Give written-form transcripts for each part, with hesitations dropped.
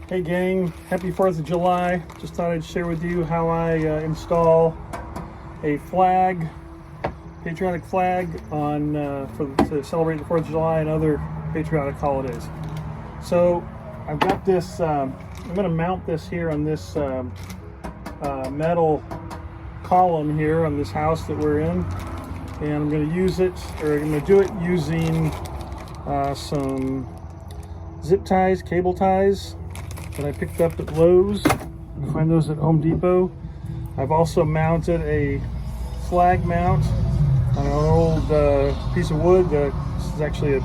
Hey gang, happy 4th of July. Just thought I'd share with you how I install a flag, patriotic flag on to celebrate the 4th of July and other patriotic holidays. So I've got this, I'm going to mount this here on this metal column here on this house that we're in, and I'm going to use it, or I'm going to do it using some zip ties, cable ties that I picked up at Lowe's. You can find those at Home Depot. I've also mounted a flag mount on an old piece of wood. This is actually a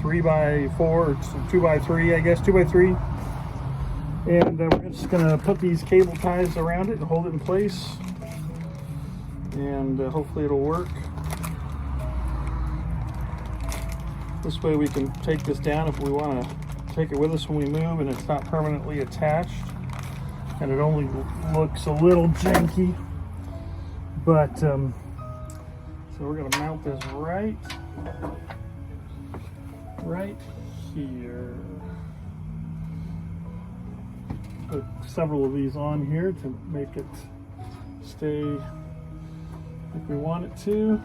3x4 or 2x3, I guess, 2x3. And we're just going to put these cable ties around it and hold it in place. And hopefully it'll work. This way we can take this down if we want to take it with us when we move, and it's not permanently attached, and it only looks a little janky. But so we're going to mount this right here. Put several of these on here to make it stay like we want it to.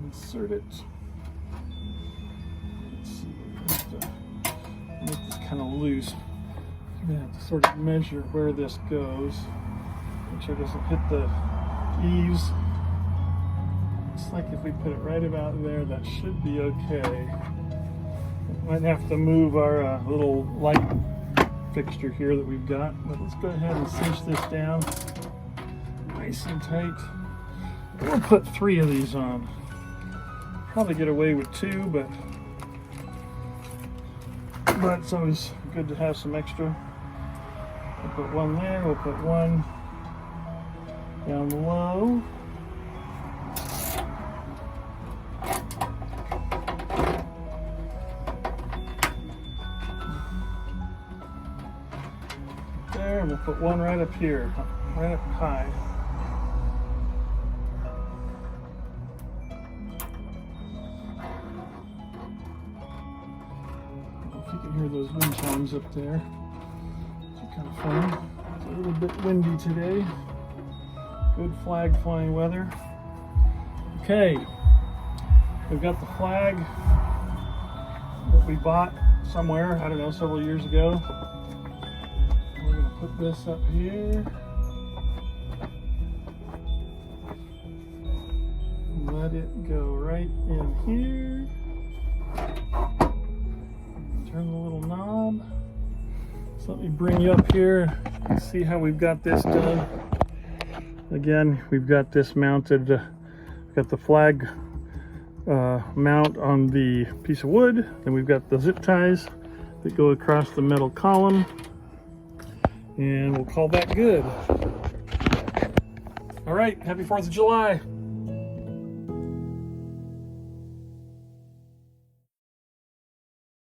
Insert it. Let's see, make this kind of loose. I'm gonna have to sort of measure where this goes. Make sure it doesn't hit the eaves. Looks like if we put it right about there, that should be okay. Might have to move our little light fixture here that we've got, but let's go ahead and cinch this down nice and tight. We'll put 3 of these on. Probably get away with 2, but it's always good to have some extra. We'll put 1 there, we'll put 1 down below. There, and we'll put 1 right up here, right up high. You can hear those wind chimes up there. It's kind of fun. It's a little bit windy today. Good flag flying weather. Okay, we've got the flag that we bought somewhere, I don't know, several years ago. We're going to put this up here. Let it go right in here. Turn the little knob. So let me bring you up here and see how we've got this done. Again, we've got this mounted, got the flag mount on the piece of wood, and we've got the zip ties that go across the metal column, and we'll call that good. All right, happy 4th of July.